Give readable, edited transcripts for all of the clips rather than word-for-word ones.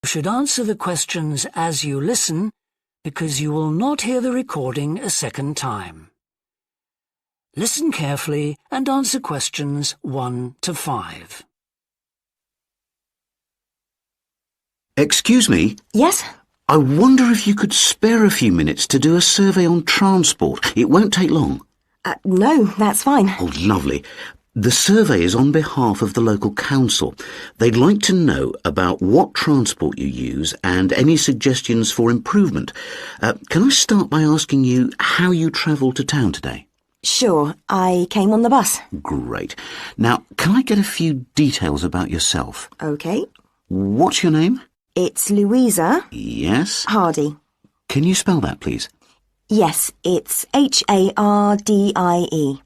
You should answer the questions as you listen, because you will not hear the recording a second time. Listen carefully and answer questions 1 to 5. Excuse me? Yes? I wonder if you could spare a few minutes to do a survey on transport. It won't take long. No, that's fine. Oh, lovely. The survey is on behalf of the local council. They'd like to know about what transport you use and any suggestions for improvement. Can I start by asking you how you travelled to town today? Sure, I came on the bus. Great. Now, can I get a few details about yourself? OK. What's your name? It's Louisa. Yes? Hardy. Can you spell that, please? Yes, it's Hardie.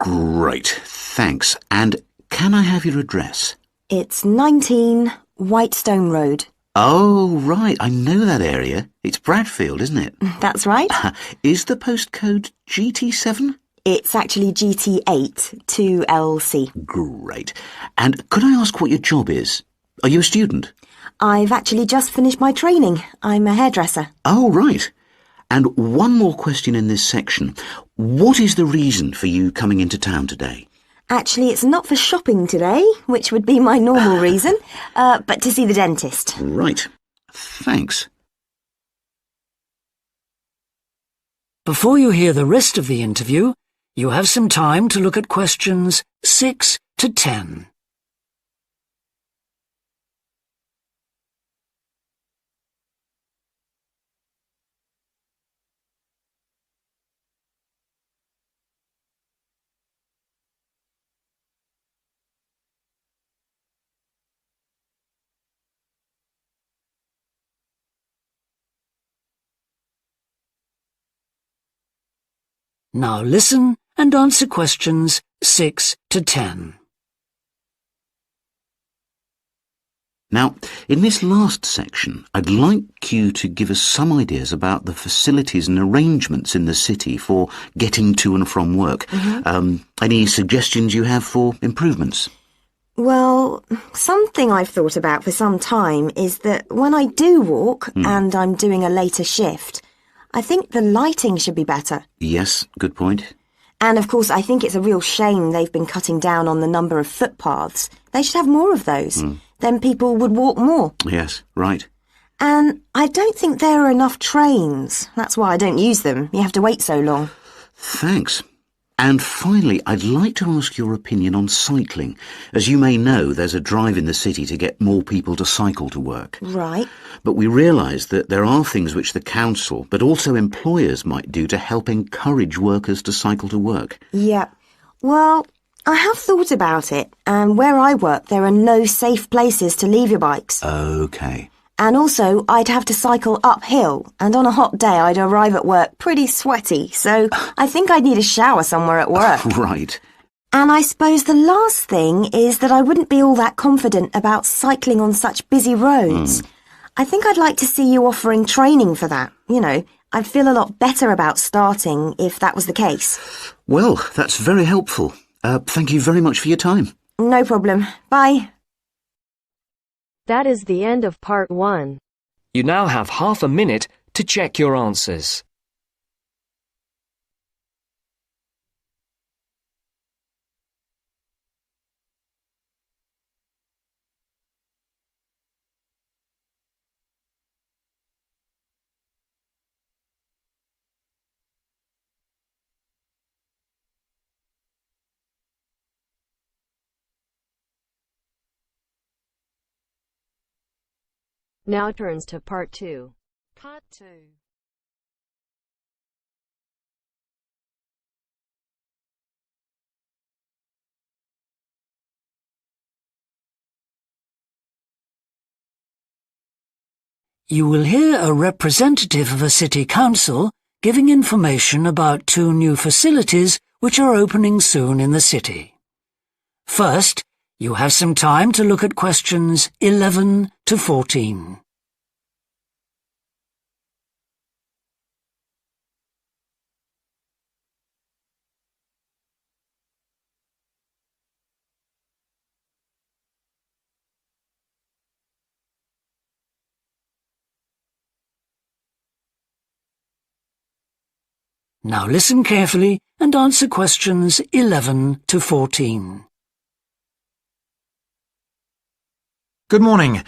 Great, thanks. And can I have your address? It's 19 Whitestone Road. Oh, right, I know that area. It's Bradfield, isn't it? That's right. Is the postcode GT7? It's actually GT8 2LC. Great. And could I ask what your job is? Are you a student? I've actually just finished my training. I'm a hairdresser. Oh, right. And one more question in this section. What is the reason for you coming into town today? Actually, it's not for shopping today, which would be my normal reason, but to see the dentist. Right. Thanks. Before you hear the rest of the interview, you have some time to look at questions 6 to 10. Now listen and answer questions 6 to 10. Now, in this last section, I'd like you to give us some ideas about the facilities and arrangements in the city for getting to and from work. Any suggestions you have for improvements? Well, something I've thought about for some time is that when I do walk and I'm doing a later shift, I think the lighting should be better. Yes, good point. And of course, I think it's a real shame they've been cutting down on the number of footpaths. They should have more of those. Then people would walk more. Yes, right. And I don't think there are enough trains. That's why I don't use them. You have to wait so long. Thanks. And finally, I'd like to ask your opinion on cycling. As you may know, there's a drive in the city to get more people to cycle to work. Right. But we realise that there are things which the council, but also employers might do to help encourage workers to cycle to work. Yeah. Well, I have thought about it, and where I work there are no safe places to leave your bikes. OK. And also, I'd have to cycle uphill, and on a hot day I'd arrive at work pretty sweaty, so I think I'd need a shower somewhere at work. Right. And I suppose the last thing is that I wouldn't be all that confident about cycling on such busy roads. I think I'd like to see you offering training for that. You know, I'd feel a lot better about starting if that was the case. Well, that's very helpful. Thank you very much for your time. No problem. Bye. That is the end of part 1. You now have half a minute to check your answers. Now turns to part 2. Part 2. You will hear a representative of a city council giving information about 2 new facilities which are opening soon in the city. First, you have some time to look at questions 11 to 14. Now listen carefully and answer questions 11 to 14. Good morning.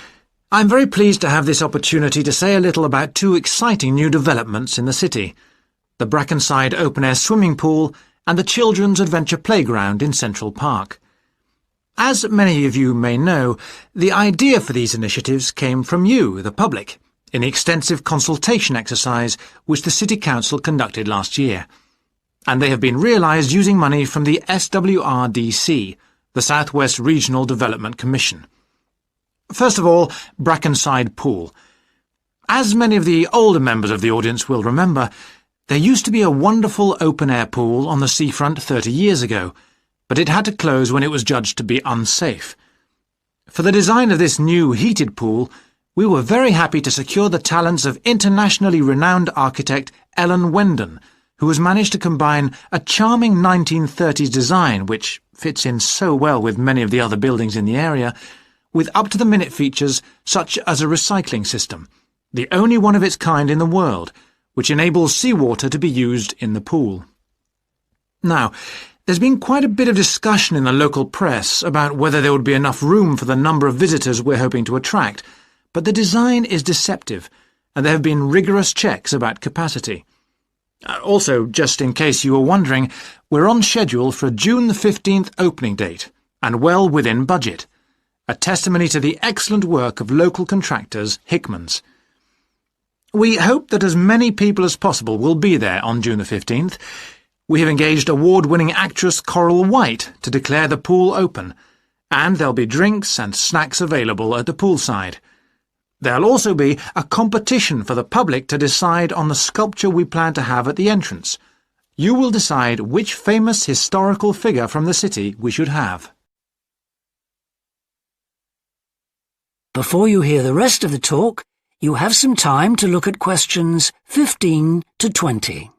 I'm very pleased to have this opportunity to say a little about two exciting new developments in the city: the Brackenside open-air swimming pool and the Children's Adventure Playground in Central Park. As many of you may know, the idea for these initiatives came from you, the public, in the extensive consultation exercise which the City Council conducted last year. And they have been realised using money from the SWRDC, the South West Regional Development Commission. First of all, Brackenside Pool. As many of the older members of the audience will remember, there used to be a wonderful open-air pool on the seafront 30 years ago, but it had to close when it was judged to be unsafe. For the design of this new heated pool, we were very happy to secure the talents of internationally renowned architect Ellen Wendon, who has managed to combine a charming 1930s design, which fits in so well with many of the other buildings in the area, with up-to-the-minute features such as a recycling system, the only one of its kind in the world, which enables seawater to be used in the pool. Now, there's been quite a bit of discussion in the local press about whether there would be enough room for the number of visitors we're hoping to attract, but the design is deceptive, and there have been rigorous checks about capacity. Also, just in case you were wondering, we're on schedule for a June the 15th opening date, and well within budget, a testimony to the excellent work of local contractors Hickman's. We hope that as many people as possible will be there on June the 15th. We have engaged award-winning actress Coral White to declare the pool open, and there'll be drinks and snacks available at the poolside. There'll also be a competition for the public to decide on the sculpture we plan to have at the entrance. You will decide which famous historical figure from the city we should have. Before you hear the rest of the talk, you have some time to look at questions 15 to 20.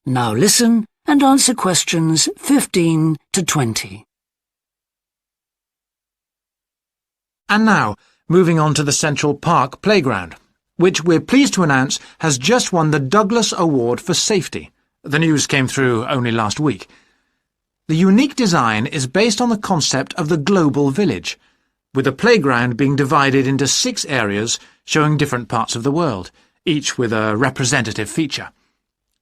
Now listen and answer questions 15 to 20. And now, moving on to the Central Park Playground, which we're pleased to announce has just won the Douglas Award for Safety. The news came through only last week. The unique design is based on the concept of the global village, with the playground being divided into 6 areas showing different parts of the world, each with a representative feature.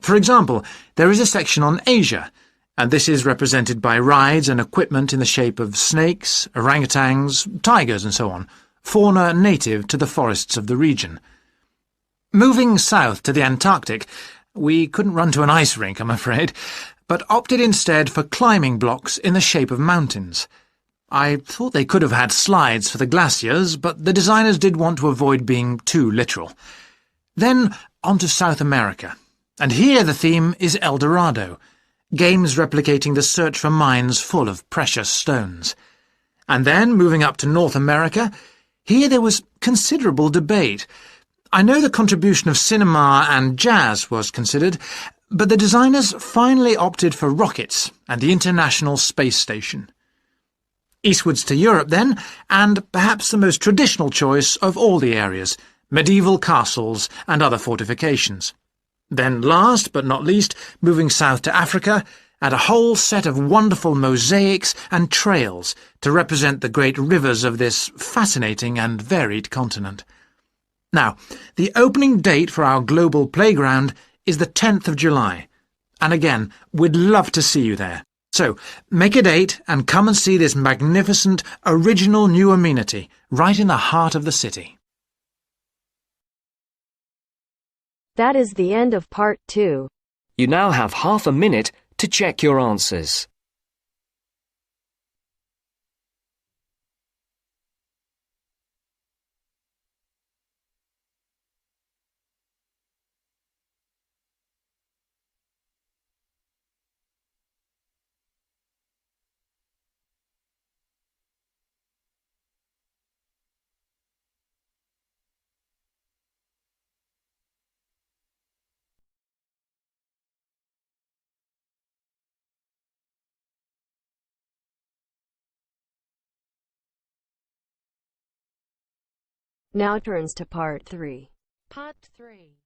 For example, there is a section on Asia, and this is represented by rides and equipment in the shape of snakes, orangutans, tigers and so on, fauna native to the forests of the region. Moving south to the Antarctic, we couldn't run to an ice rink, I'm afraid, but opted instead for climbing blocks in the shape of mountains. I thought they could have had slides for the glaciers, but the designers did want to avoid being too literal. Then on to South America. And here the theme is El Dorado, games replicating the search for mines full of precious stones. And then, moving up to North America, here there was considerable debate. I know the contribution of cinema and jazz was considered, but the designers finally opted for rockets and the International Space Station. Eastwards to Europe then, and perhaps the most traditional choice of all the areas, medieval castles and other fortifications. Then last but not least, moving south to Africa, and a whole set of wonderful mosaics and trails to represent the great rivers of this fascinating and varied continent. Now, the opening date for our global playground is the 10th of July, and again, we'd love to see you there. So, make a date and come and see this magnificent, original new amenity right in the heart of the city. That is the end of part 2. You now have half a minute to check your answers. Now turns to part 3. Part 3.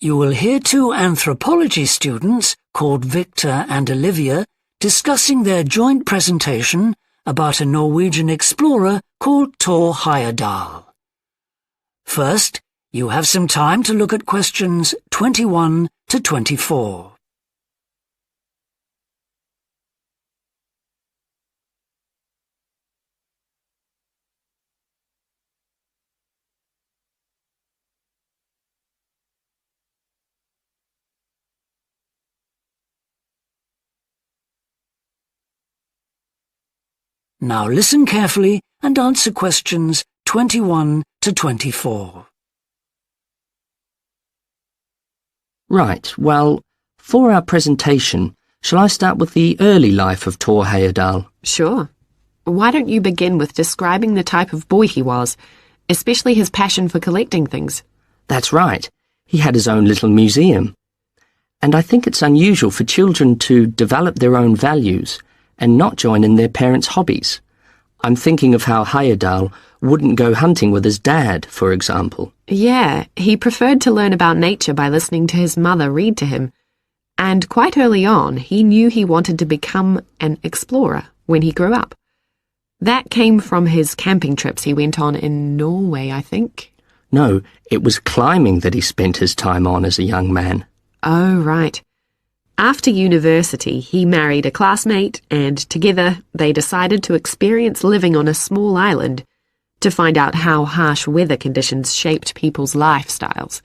You will hear two anthropology students called Victor and Olivia discussing their joint presentation about a Norwegian explorer called Thor Heyerdahl. First, you have some time to look at questions 21 to 24. Now listen carefully and answer questions 21 to 24. Right, well, for our presentation, shall I start with the early life of Thor Heyerdahl? Sure. Why don't you begin with describing the type of boy he was, especially his passion for collecting things? That's right. He had his own little museum. And I think it's unusual for children to develop their own values and not join in their parents' hobbies. I'm thinking of how Heyerdahl wouldn't go hunting with his dad, for example. Yeah, he preferred to learn about nature by listening to his mother read to him. And quite early on, he knew he wanted to become an explorer when he grew up. That came from his camping trips he went on in Norway, I think. No, it was climbing that he spent his time on as a young man. Oh, right. After university, he married a classmate, and together they decided to experience living on a small island to find out how harsh weather conditions shaped people's lifestyles.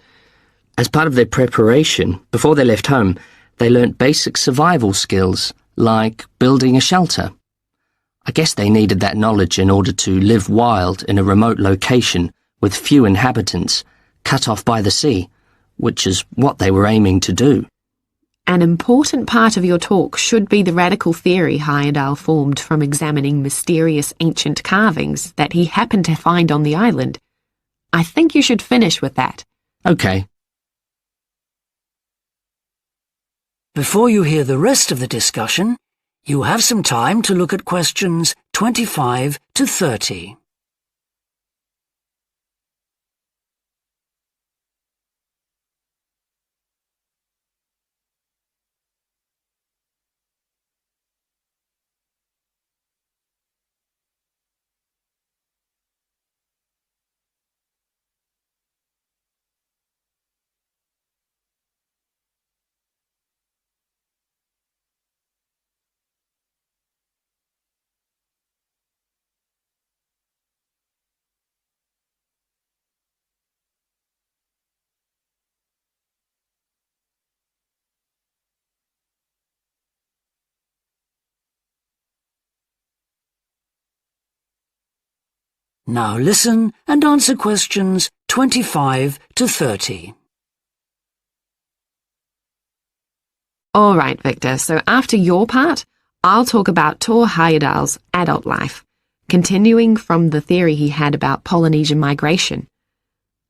As part of their preparation, before they left home, they learnt basic survival skills, like building a shelter. I guess they needed that knowledge in order to live wild in a remote location with few inhabitants, cut off by the sea, which is what they were aiming to do. An important part of your talk should be the radical theory Heyerdahl formed from examining mysterious ancient carvings that he happened to find on the island. I think you should finish with that. Okay. Before you hear the rest of the discussion, you have some time to look at questions 25 to 30. Now listen and answer questions 25 to 30. All right, Victor, so after your part, I'll talk about Thor Heyerdahl's adult life, continuing from the theory he had about Polynesian migration.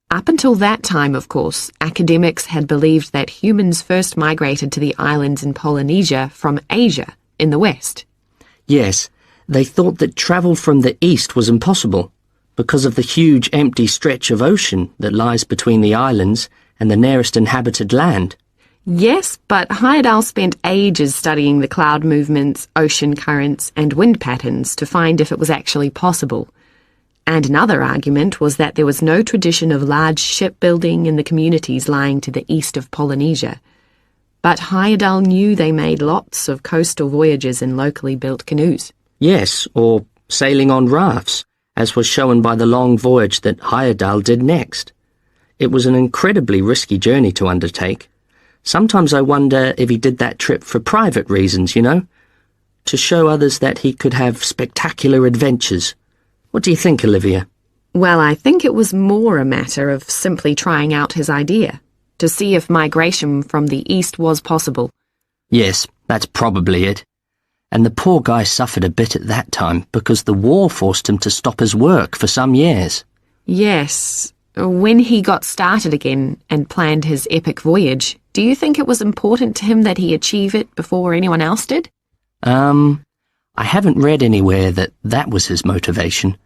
Up until that time, of course, academics had believed that humans first migrated to the islands in Polynesia from Asia in the west. Yes, they thought that travel from the east was impossible because of the huge empty stretch of ocean that lies between the islands and the nearest inhabited land. Yes, but Heyerdahl spent ages studying the cloud movements, ocean currents, and wind patterns to find if it was actually possible. And another argument was that there was no tradition of large shipbuilding in the communities lying to the east of Polynesia. But Heyerdahl knew they made lots of coastal voyages in locally built canoes. Yes, or sailing on rafts, as was shown by the long voyage that Heyerdahl did next. It was an incredibly risky journey to undertake. Sometimes I wonder if he did that trip for private reasons, you know, to show others that he could have spectacular adventures. What do you think, Olivia? Well, I think it was more a matter of simply trying out his idea, to see if migration from the east was possible. Yes, that's probably it. And the poor guy suffered a bit at that time because the war forced him to stop his work for some years. Yes. When he got started again and planned his epic voyage, do you think it was important to him that he achieve it before anyone else did? I haven't read anywhere that that was his motivation.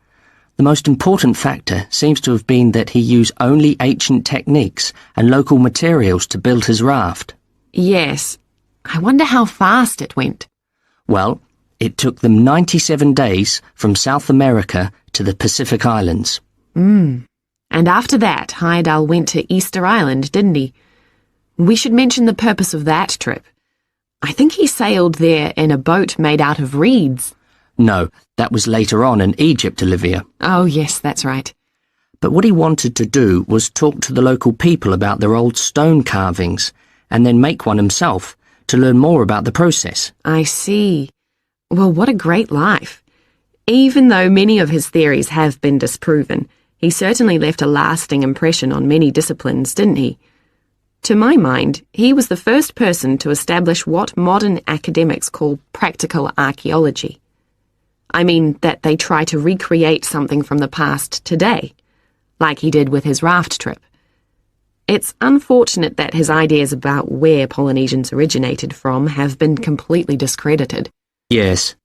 The most important factor seems to have been that he used only ancient techniques and local materials to build his raft. Yes. I wonder how fast it went. Well, it took them 97 days from South America to the Pacific Islands. And after that, Heyerdahl went to Easter Island, didn't he? We should mention the purpose of that trip. I think he sailed there in a boat made out of reeds. No, that was later on in Egypt, Olivia. Oh, yes, that's right. But what he wanted to do was talk to the local people about their old stone carvings and then make one himself to learn more about the process. I see. Well, what a great life. Even though many of his theories have been disproven, he certainly left a lasting impression on many disciplines, didn't he? To my mind, he was the first person to establish what modern academics call practical archaeology. I mean that they try to recreate something from the past today, like he did with his raft trip. It's unfortunate that his ideas about where Polynesians originated from have been completely discredited. Yes.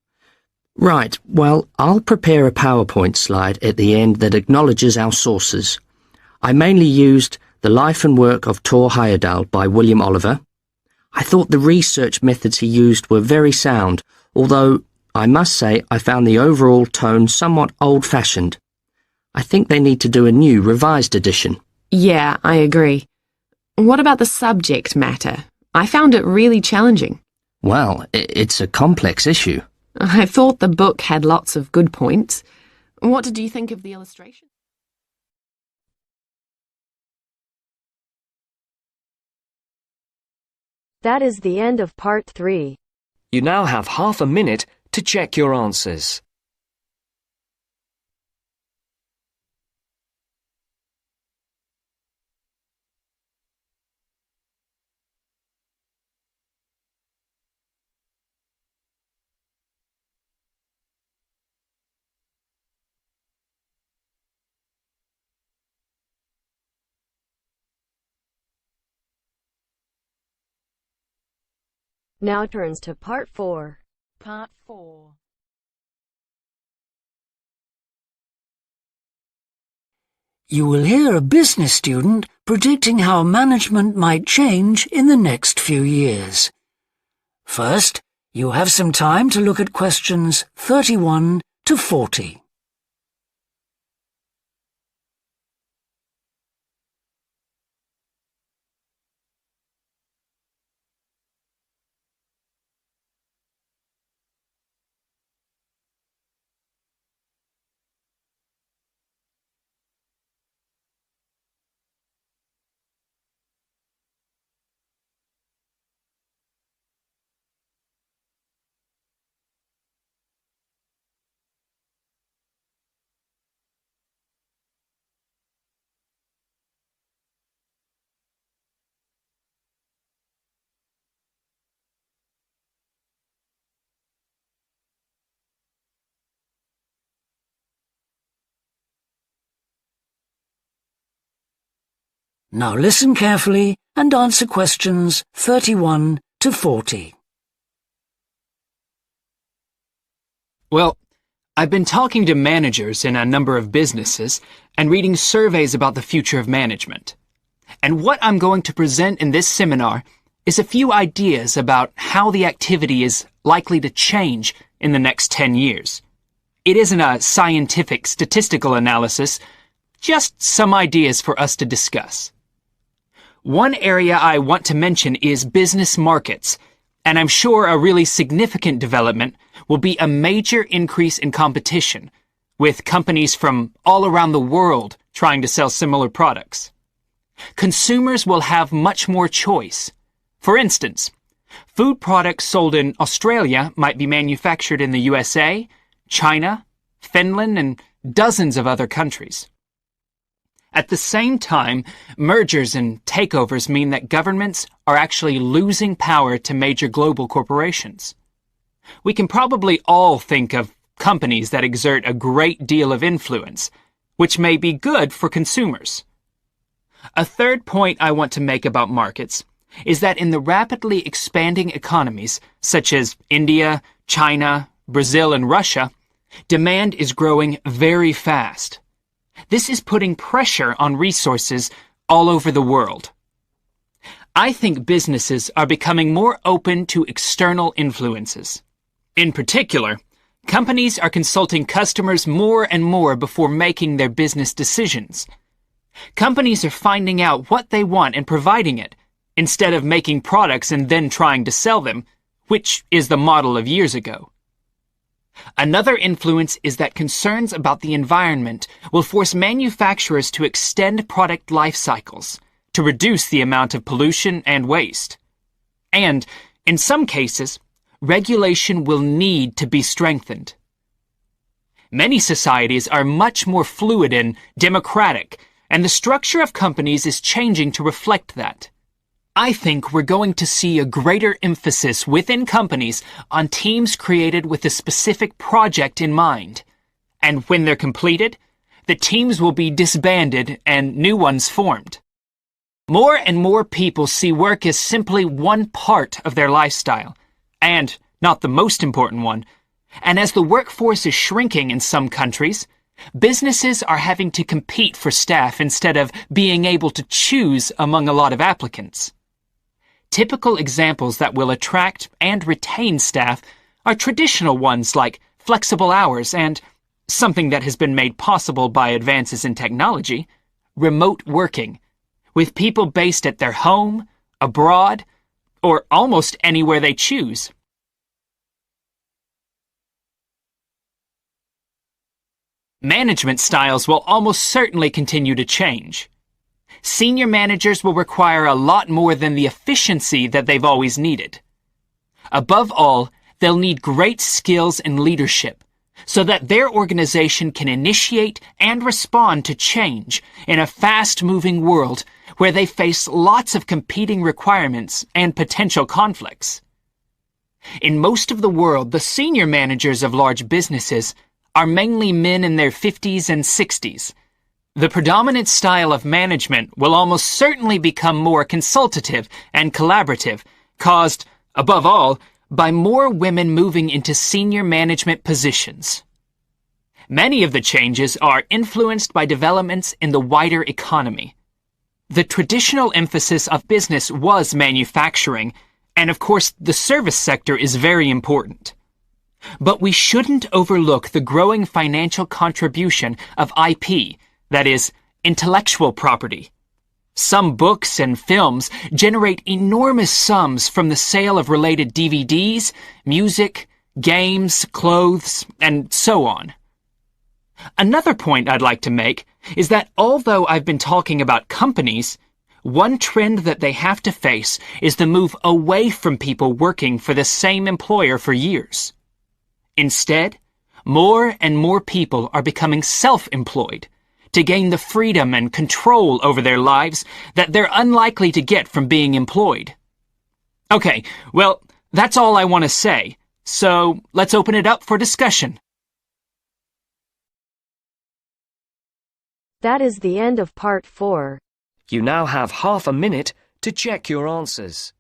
Right, well, I'll prepare a PowerPoint slide at the end that acknowledges our sources. I mainly used The Life and Work of Thor Heyerdahl by William Oliver. I thought the research methods he used were very sound, although I must say I found the overall tone somewhat old-fashioned. I think they need to do a new, revised edition. Yeah, I agree. What about the subject matter? I found it really challenging. Well, it's a complex issue. I thought the book had lots of good points. What did you think of the illustration? That is the end of part 3. You now have half a minute to check your answers. Now turns to part 4. Part 4. You will hear a business student predicting how management might change in the next few years. First, you have some time to look at questions 31 to 40. Now listen carefully and answer questions 31 to 40. Well, I've been talking to managers in a number of businesses and reading surveys about the future of management. And what I'm going to present in this seminar is a few ideas about how the activity is likely to change in the next 10 years. It isn't a scientific statistical analysis, just some ideas for us to discuss. One area I want to mention is business markets, and I'm sure a really significant development will be a major increase in competition, with companies from all around the world trying to sell similar products. Consumers will have much more choice. For instance, food products sold in Australia might be manufactured in the USA, China, Finland, and dozens of other countries. At the same time, mergers and takeovers mean that governments are actually losing power to major global corporations. We can probably all think of companies that exert a great deal of influence, which may be good for consumers. A third point I want to make about markets is that in the rapidly expanding economies, such as India, China, Brazil and Russia, demand is growing very fast. This is putting pressure on resources all over the world. I think businesses are becoming more open to external influences. In particular, companies are consulting customers more and more before making their business decisions. Companies are finding out what they want and providing it, instead of making products and then trying to sell them, which is the model of years ago. Another influence is that concerns about the environment will force manufacturers to extend product life cycles to reduce the amount of pollution and waste. And, in some cases, regulation will need to be strengthened. Many societies are much more fluid and democratic, and the structure of companies is changing to reflect that. I think we're going to see a greater emphasis within companies on teams created with a specific project in mind. And when they're completed, the teams will be disbanded and new ones formed. More and more people see work as simply one part of their lifestyle, and not the most important one. And as the workforce is shrinking in some countries, businesses are having to compete for staff instead of being able to choose among a lot of applicants. Typical examples that will attract and retain staff are traditional ones like flexible hours and, something that has been made possible by advances in technology, remote working, with people based at their home, abroad, or almost anywhere they choose. Management styles will almost certainly continue to change. Senior managers will require a lot more than the efficiency that they've always needed. Above all, they'll need great skills in leadership so that their organization can initiate and respond to change in a fast-moving world where they face lots of competing requirements and potential conflicts. In most of the world, the senior managers of large businesses are mainly men in their 50s and 60s. The predominant style of management will almost certainly become more consultative and collaborative, caused, above all, by more women moving into senior management positions. Many of the changes are influenced by developments in the wider economy. The traditional emphasis of business was manufacturing, and of course the service sector is very important. But we shouldn't overlook the growing financial contribution of IP, that is, intellectual property. Some books and films generate enormous sums from the sale of related DVDs, music, games, clothes, and so on. Another point I'd like to make is that although I've been talking about companies, one trend that they have to face is the move away from people working for the same employer for years. Instead, more and more people are becoming self-employed to gain the freedom and control over their lives that they're unlikely to get from being employed. Okay, well, that's all I want to say, so let's open it up for discussion. That is the end of part 4. You now have half a minute to check your answers.